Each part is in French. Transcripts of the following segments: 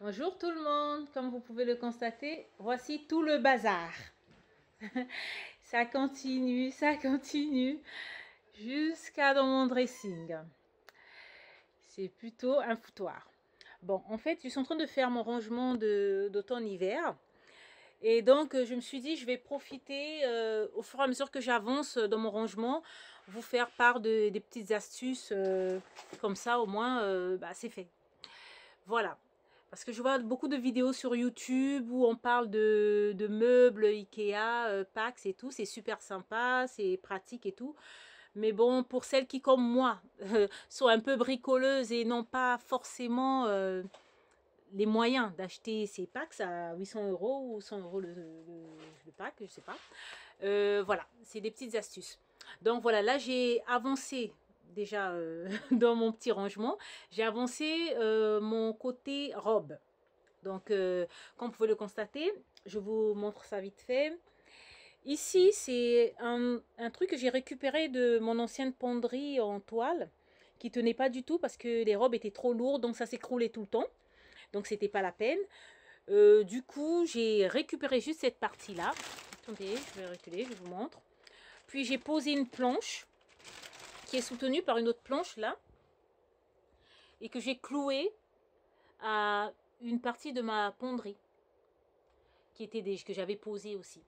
Bonjour tout le monde, comme vous pouvez le constater, voici tout le bazar. Ça continue jusqu'à dans mon dressing. C'est plutôt un foutoir. Bon, en fait, je suis en train de faire mon rangement d'automne-hiver. Et donc, je me suis dit, je vais profiter au fur et à mesure que j'avance dans mon rangement, vous faire part des petites astuces. Comme ça, au moins, c'est fait. Voilà. Parce que je vois beaucoup de vidéos sur YouTube où on parle de meubles Ikea, Pax et tout. C'est super sympa, c'est pratique et tout. Mais bon, pour celles qui, comme moi, sont un peu bricoleuses et n'ont pas forcément les moyens d'acheter ces packs à 800 € ou 100 € le pack, je sais pas. Voilà, c'est des petites astuces. Donc voilà, là j'ai avancé déjà dans mon petit rangement. J'ai avancé mon côté robe. Donc, comme vous pouvez le constater, je vous montre ça vite fait. Ici, c'est un truc que j'ai récupéré de mon ancienne penderie en toile, qui tenait pas du tout parce que les robes étaient trop lourdes, donc ça s'écroulait tout le temps. Donc, c'était pas la peine. Du coup, j'ai récupéré juste cette partie-là. Attendez, je vais reculer, je vous montre. Puis, j'ai posé une planche qui est soutenue par une autre planche là, et que j'ai clouée à une partie de ma penderie que j'avais posée aussi.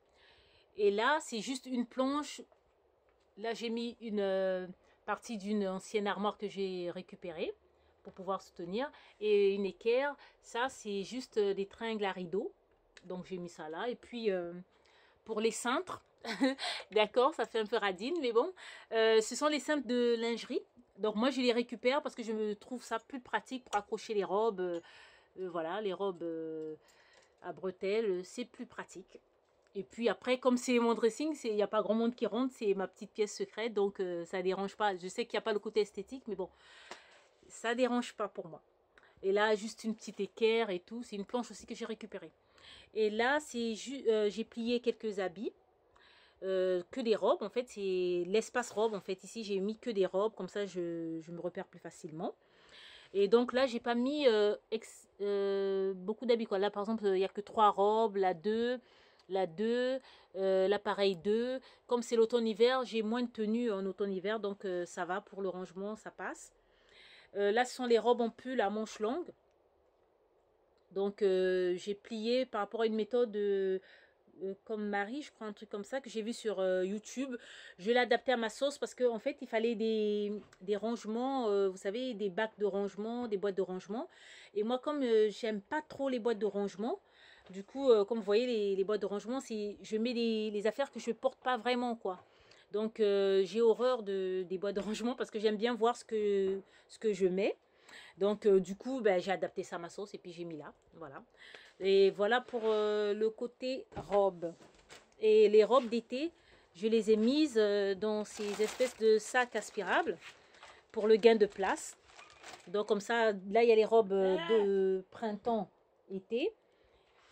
Et là, c'est juste une planche. Là, j'ai mis une partie d'une ancienne armoire que j'ai récupérée pour pouvoir soutenir. Et une équerre, ça, c'est juste des tringles à rideaux. Donc, j'ai mis ça là. Et puis, pour les cintres, d'accord, ça fait un peu radine, mais bon. Ce sont les cintres de lingerie. Donc, moi, je les récupère parce que je me trouve ça plus pratique pour accrocher les robes. Voilà, les robes à bretelles, c'est plus pratique. Et puis après, comme c'est mon dressing, il n'y a pas grand monde qui rentre, c'est ma petite pièce secrète, donc ça ne dérange pas. Je sais qu'il n'y a pas le côté esthétique, mais bon, ça ne dérange pas pour moi. Et là, juste une petite équerre et tout, c'est une planche aussi que j'ai récupérée. Et là, j'ai plié quelques habits, que des robes, en fait, c'est l'espace robe, en fait. Ici, j'ai mis que des robes, comme ça, je me repère plus facilement. Et donc là, j'ai pas mis beaucoup d'habits. Là, par exemple, il n'y a que 3 robes, la 2, l'appareil 2. Comme c'est l'automne-hiver, j'ai moins de tenues en automne-hiver, donc ça va pour le rangement, ça passe. Là, ce sont les robes en pull à manches longues. Donc, j'ai plié par rapport à une méthode comme Marie, je crois, un truc comme ça, que j'ai vu sur YouTube. Je l'ai adapté à ma sauce parce qu'en fait, il fallait des rangements, vous savez, des bacs de rangement, des boîtes de rangement. Et moi, comme j'aime pas trop les boîtes de rangement, du coup, comme vous voyez, les boîtes de rangement, je mets les affaires que je porte pas vraiment, quoi. Donc, j'ai horreur des boîtes de rangement parce que j'aime bien voir ce que je mets. Donc, du coup, j'ai adapté ça à ma sauce et puis j'ai mis là. Voilà. Et voilà pour le côté robe. Et les robes d'été, je les ai mises dans ces espèces de sacs aspirables pour le gain de place. Donc, comme ça, là, il y a les robes de printemps-été.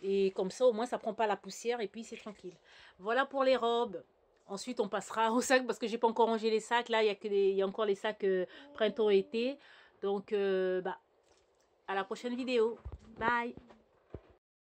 Et comme ça, au moins, ça prend pas la poussière et puis c'est tranquille. Voilà pour les robes. Ensuite, on passera aux sacs parce que j'ai pas encore rangé les sacs. Là, il y a encore les sacs printemps-été. Donc, à la prochaine vidéo. Bye!